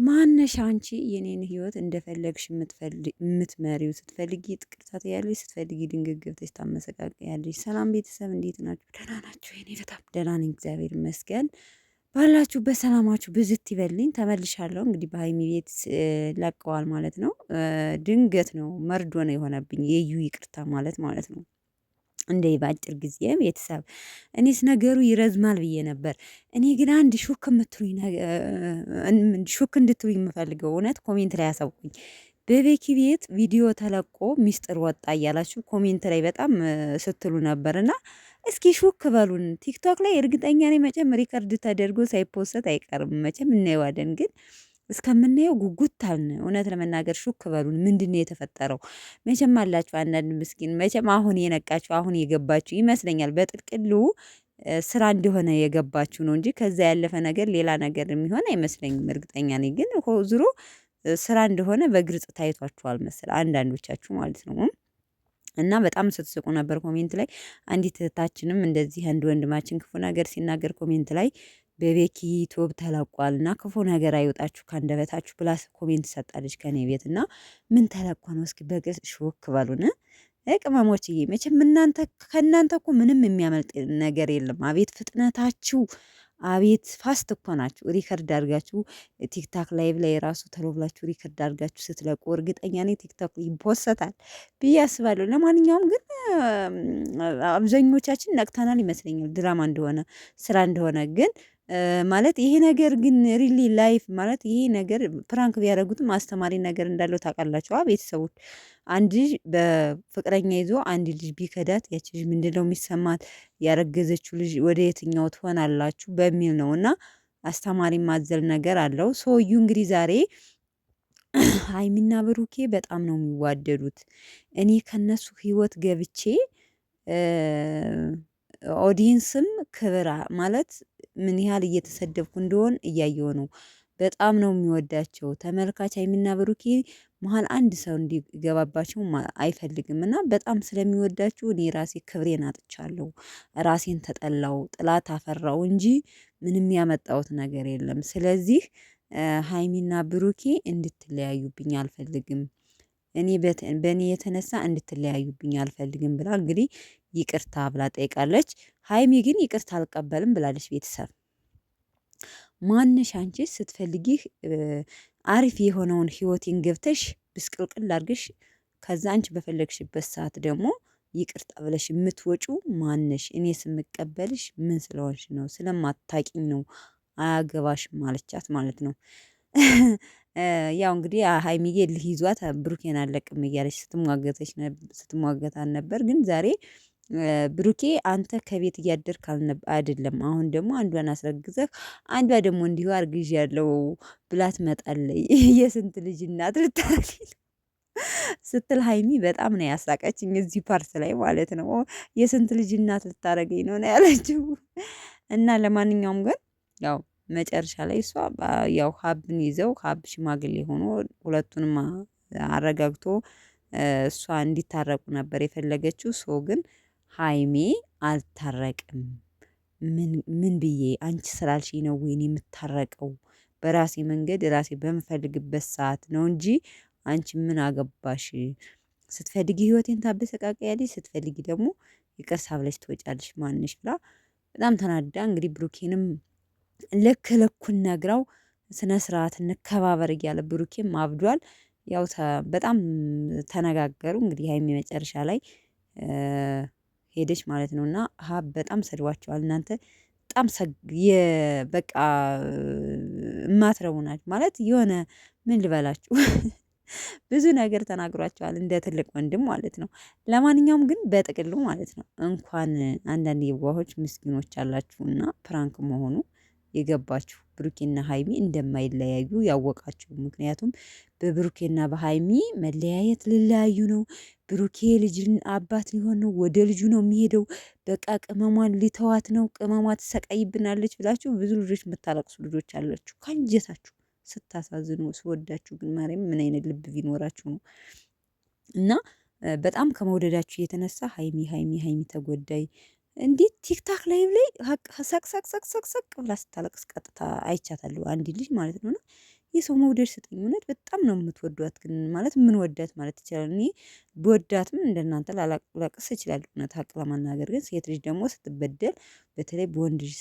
ማነሽ አንቺ የኔን ህይወት እንደፈለግሽ የምትመሪው? ስትፈልጊ ይቅርታ ትያለሽ፣ ስትፈልጊ ድንግት ገብተሽ ታመሰቃቀያለሽ። ሰላም ቤተሰብ እንዴት ናችሁ? ደህና ናችሁ? የኔ በጣም ደህና ነኝ፣ እግዚአብሔር ይመስገን። ባላችሁበት ሰላማችሁ ብዝት ይበልኝ። ተመልሻለሁ። እንግዲህ በሀይሚ ቤት ለቀዋል ማለት ነው። ድንገት ነው፣ መርዶ ነው የሆነብኝ የዩ ይቅርታ ማለት ነው። እንደ በአጭር ጊዜ ቤተሰብ እኔስ ነገሩ ይረዝማል ብዬ ነበር። እኔ ግን አንድ ሹክ እንድትሉኝ የምፈልገው እውነት ኮሜንት ላይ ያሳውቁኝ። በቤኪ ቤት ቪዲዮ ተለቆ ሚስጥር ወጣ እያላችሁ ኮሜንት ላይ በጣም ስትሉ ነበር እና እስኪ ሹክ በሉን። ቲክቶክ ላይ እርግጠኛ ነኝ መቼም ሪከርድ ተደርጎ ሳይፖሰት አይቀርም፣ መቼም እናየዋለን ግን እስከምናየው ጉጉት አልን። እውነት ለመናገር ሹክ በሉን። ምንድነው የተፈጠረው? መቼም አላችሁ አንዳንድ ምስኪን መቼም አሁን የነቃችሁ አሁን የገባችሁ ይመስለኛል። በጥቅሉ ስራ እንደሆነ የገባችሁ ነው እንጂ ከዛ ያለፈ ነገር ሌላ ነገር የሚሆን አይመስለኝም። እርግጠኛ ነኝ ግን ዙሮ ስራ እንደሆነ በግልጽ ታይቷችኋል መሰል አንዳንዶቻችሁ ማለት ነው። እና በጣም ስትስቁ ነበር ኮሜንት ላይ። አንዲት እህታችንም እንደዚህ አንድ ወንድማችን ክፉ ነገር ሲናገር ኮሜንት ላይ በቤኪ ዩቲዩብ ተለቋል እና ክፉ ነገር አይወጣችሁ ካንደበታችሁ ብላ ኮሜንት ሰጣለች ከኔ ቤት። እና ምን ተለቋ ነው? እስኪ በግልጽ ሾክ በሉን ቅመሞችዬ። መቼም ከእናንተ እኮ ምንም የሚያመልጥ ነገር የለም። አቤት ፍጥነታችሁ! አቤት ፋስት እኮ ናችሁ። ሪከርድ አድርጋችሁ ቲክታክ ላይቭ ላይ ራሱ ተሎ ብላችሁ ሪከርድ አድርጋችሁ ስትለቁ እርግጠኛ ነኝ ቲክቶክ ይፖሰታል ብዬ አስባለሁ። ለማንኛውም ግን አብዛኞቻችን ነቅተናል ይመስለኛል፣ ድራማ እንደሆነ ስራ እንደሆነ ግን ማለት ይሄ ነገር ግን ሪሊ ላይፍ ማለት ይሄ ነገር ፕራንክ ቢያደርጉትም አስተማሪ ነገር እንዳለው ታውቃላችሁ ቤተሰቦች። አንድ ልጅ በፍቅረኛ ይዞ አንድ ልጅ ቢከዳት ያቺ ልጅ ምንድነው የሚሰማት? ያረገዘችው ልጅ ወደ የትኛው ትሆናላችሁ በሚል ነው። እና አስተማሪ ማዘል ነገር አለው። ሰውዩ እንግዲህ ዛሬ ሀይሚና ብሩኬ በጣም ነው የሚዋደዱት። እኔ ከነሱ ህይወት ገብቼ ኦዲየንስም ክብር ማለት ምን ያህል እየተሰደብኩ እንደሆን እያየው ነው። በጣም ነው የሚወዳቸው ተመልካች። ሀይሚና ብሩኬ መሀል አንድ ሰው እንዲገባባቸው አይፈልግም እና በጣም ስለሚወዳችሁ እኔ ራሴ ክብሬን አጥቻለሁ። ራሴን ተጠላው፣ ጥላት አፈራው እንጂ ምንም ያመጣሁት ነገር የለም። ስለዚህ ሀይሚና ብሩኬ እንድትለያዩብኝ አልፈልግም። እኔ በእኔ የተነሳ እንድትለያዩብኝ አልፈልግም ብላ እንግዲህ ይቅርታ ብላ ጠይቃለች። ሀይሚ ግን ይቅርታ አልቀበልም ብላለች። ቤተሰብ ማነሽ አንቺ? ስትፈልጊህ አሪፍ የሆነውን ህይወቴን ገብተሽ ብስቅልቅል አድርገሽ ከዛ አንቺ በፈለግሽበት ሰዓት ደግሞ ይቅርታ ብለሽ የምትወጪው ማነሽ? እኔ ስምቀበልሽ ምን ስለሆንሽ ነው? ስለማታቂኝ ነው። አያገባሽም አለቻት ማለት ነው። ያው እንግዲህ ሀይሚዬ ልህ ይዟት ብሩኬን አለቅም እያለች ስትሟገታን ነበር። ግን ዛሬ ብሩኬ አንተ ከቤት እያደርክ አይደለም፣ አሁን ደግሞ አንዷን አስረግዘህ አንዷ ደግሞ እንዲሁ አርግዥ ያለው ብላት መጣለይ የስንት ልጅ እናት ልታረጊ ስትል ሀይሚ በጣም ነው ያሳቀችኝ፣ እዚህ ፓርት ላይ ማለት ነው። የስንት ልጅ እናት ልታረገኝ ነው ያለችው። እና ለማንኛውም ግን ያው መጨረሻ ላይ እሷ ያው ሀብን ይዘው ሀብ ሽማግሌ ሆኖ ሁለቱንም አረጋግቶ እሷ እንዲታረቁ ነበር የፈለገችው። ሰው ግን ሀይሜ አልታረቅም። ምን ብዬ አንቺ ስላልሽኝ ነው ወይኔ የምታረቀው? በራሴ መንገድ ራሴ በምፈልግበት ሰዓት ነው እንጂ አንቺ ምን አገባሽ? ስትፈልጊ ህይወቴን ታበሰቃቀያለሽ፣ ስትፈልጊ ደግሞ ይቅርታ ብለሽ ትወጫለሽ። ማንሽ ብላ በጣም ተናዳ እንግዲህ ብሩኬንም ልክ ልኩን ነግራው ስነ ስርዓት እንከባበር እያለ ብሩኬም አብዷል። ያው በጣም ተነጋገሩ እንግዲህ ሀይሚ መጨረሻ ላይ ሄደች ማለት ነው። እና ሀብ በጣም ሰድዋቸዋል። እናንተ በጣም በቃ እማትረቡ ናችሁ ማለት የሆነ ምን ልበላችሁ ብዙ ነገር ተናግሯቸዋል እንደ ትልቅ ወንድም ማለት ነው። ለማንኛውም ግን በጥቅሉ ማለት ነው እንኳን አንዳንድ የዋሆች ምስኪኖች አላችሁና ፕራንክ መሆኑ የገባችሁ ብሩኬና ሀይሚ እንደማይለያዩ ያወቃችሁ። ምክንያቱም በብሩኬና በሀይሚ መለያየት ልለያዩ ነው። ብሩኬ ልጅን አባት ሊሆን ነው፣ ወደ ልጁ ነው የሚሄደው። በቃ ቅመሟን ሊተዋት ነው፣ ቅመሟ ትሰቃይብናለች ብላችሁ ብዙ ልጆች የምታለቅሱ ልጆች አላችሁ ከአንጀታችሁ። ስታሳዝኑ ስወዳችሁ ግን ማርያም ምን አይነት ልብ ቢኖራችሁ ነው? እና በጣም ከመውደዳችሁ የተነሳ ሀይሚ ሀይሚ ሀይሚ ተጎዳይ እንዴት ቲክታክ ላይቭ ላይ ሰቅ ሰቅ ሰቅ ሰቅ ሰቅ ብላ ስታለቅስ ቀጥታ አይቻታለሁ። አንድ ልጅ ማለት ነው። የሰው መውደድ ስጠኝ። እውነት በጣም ነው የምትወዷት ግን ማለት የምንወዳት ማለት ይቻላል። እኔ ብወዳትም እንደናንተ ላላቅስ እችላለሁ። እውነት ሀቅ ለመናገር ግን ሴት ልጅ ደግሞ ስትበደል በተለይ በወንድ ልጅ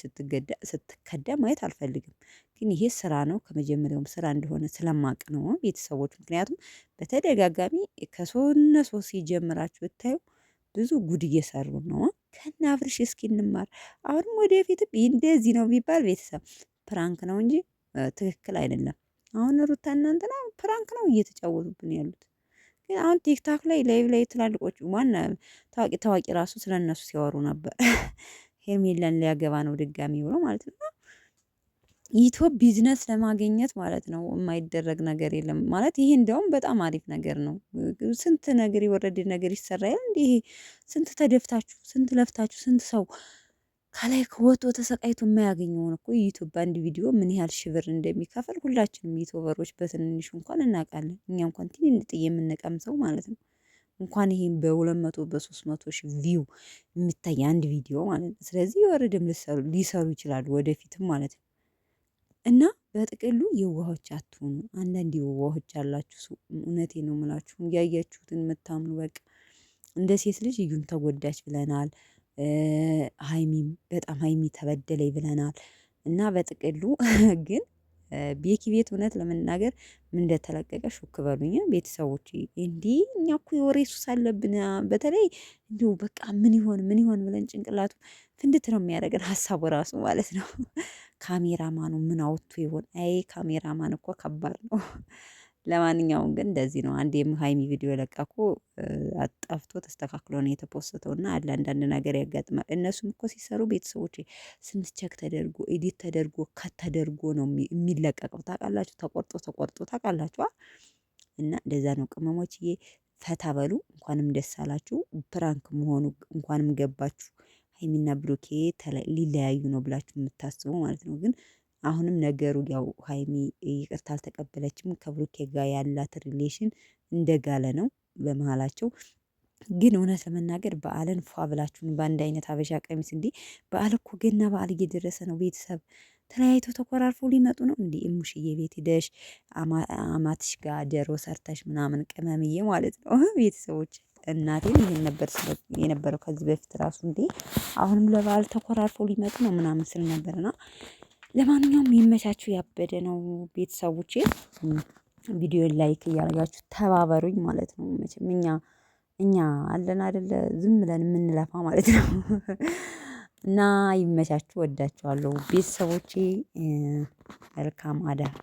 ስትከዳ ማየት አልፈልግም። ግን ይሄ ስራ ነው ከመጀመሪያውም ስራ እንደሆነ ስለማቅ ነው ቤተሰቦች። ምክንያቱም በተደጋጋሚ ከሶነ ሶስት ሲጀምራችሁ ብታዩ ብዙ ጉድ እየሰሩ ነው። ከነ አብርሽ እስኪ እንማር። አሁንም ወደፊትም እንደዚህ ነው ቢባል ቤተሰብ ፕራንክ ነው እንጂ ትክክል አይደለም። አሁን ሩታ እናንተና ፕራንክ ነው እየተጫወቱብን ያሉት። ግን አሁን ቲክታክ ላይ ላይቭ ላይ ትላልቆች ዋና ታዋቂ ታዋቂ ራሱ ስለነሱ ሲያወሩ ነበር። ሄርሜላን ሊያገባ ነው ድጋሚ ብሎ ማለት ነው። ዩቲዩብ ቢዝነስ ለማግኘት ማለት ነው የማይደረግ ነገር የለም ማለት ይሄ እንደውም በጣም አሪፍ ነገር ነው። ስንት ነገር የወረደ ነገር ይሰራል እንዴ? ስንት ተደፍታችሁ ስንት ለፍታችሁ ስንት ሰው ከላይ ከወጥቶ ተሰቃይቶ የማያገኘውን እኮ ዩቲዩብ በአንድ ቪዲዮ ምን ያህል ሺህ ብር እንደሚከፈል ሁላችንም ዩቲዩበሮች በትንንሹ እንኳን እናውቃለን። እኛ እንኳን ትንንጥ የምንቀምሰው ማለት ነው። እንኳን ይሄን በ200 በ300 ሺህ ቪው የሚታይ አንድ ቪዲዮ ማለት ነው። ስለዚህ የወረደም ሊሰሩ ይችላሉ ወደፊትም ማለት ነው። እና በጥቅሉ የዋሆች አትሆኑ። አንዳንድ የዋሆች አላችሁ። እውነቴ ነው የምላችሁ እያያችሁትን የምታምኑ በቃ እንደ ሴት ልጅ እዩም ተጎዳች ብለናል። ሀይሚም በጣም ሀይሚ ተበደለኝ ብለናል። እና በጥቅሉ ግን ቤኪ ቤት እውነት ለመናገር ምን እንደተለቀቀ ሹክ በሉኝ ቤተሰቦች። እንዲህ እኛ እኮ የወሬ ሱስ አለብን። በተለይ እንዲሁ በቃ ምን ይሆን ብለን ጭንቅላቱ ፍንድት ነው የሚያደርገን ሀሳቡ ራሱ ማለት ነው። ካሜራማኑ ምን አውጥቶ ይሆን? አይ ካሜራማን እኮ ከባድ ነው። ለማንኛውም ግን እንደዚህ ነው። አንዴም ሀይሚ ቪዲዮ ለቃ እኮ አጣፍቶ ተስተካክሎ ነው የተፖስተው። እና አለ አንዳንድ ነገር ያጋጥማል። እነሱም እኮ ሲሰሩ ቤተሰቦች ስንት ቸክ ተደርጎ ኤዲት ተደርጎ ከተደርጎ ነው የሚለቀቀው። ታውቃላችሁ፣ ተቆርጦ ታውቃላችሁ። እና እንደዛ ነው ቅመሞችዬ፣ ፈታ በሉ። እንኳንም ደስ አላችሁ። ፕራንክ መሆኑ እንኳንም ገባችሁ። ሀይሚና ብሩኬ ሊለያዩ ነው ብላችሁ የምታስቡ ማለት ነው። ግን አሁንም ነገሩ ያው ሀይሚ ይቅርታ አልተቀበለችም። ከብሩኬ ጋር ያላት ሪሌሽን እንደጋለ ነው በመሀላቸው። ግን እውነት ለመናገር በዓልን ፏ ብላችሁን በአንድ አይነት ሀበሻ ቀሚስ እንዲህ በዓል እኮ ገና በዓል እየደረሰ ነው። ቤተሰብ ተለያይቶ ተኮራርፈው ሊመጡ ነው። እንዲህ እሙሽዬ ቤት ሂደሽ አማትሽ ጋር ዶሮ ሰርተሽ ምናምን ቅመምዬ ማለት ነው ቤተሰቦች እናቴን ይሄን ነበር የነበረው ከዚህ በፊት ራሱ እንዴ አሁንም ለበዓል ተኮራርፈው ሊመጡ ነው ምናምን ስል ነበርና ለማንኛውም የሚመቻችሁ ያበደ ነው ቤተሰቦቼ። ቪዲዮ ላይክ እያደረጋችሁ ተባበሩኝ ማለት ነው። መቼም እኛ አለን አይደለ ዝም ብለን የምንለፋ ማለት ነው። እና ይመቻችሁ፣ ወዳችኋለሁ ቤተሰቦቼ። መልካም አዳር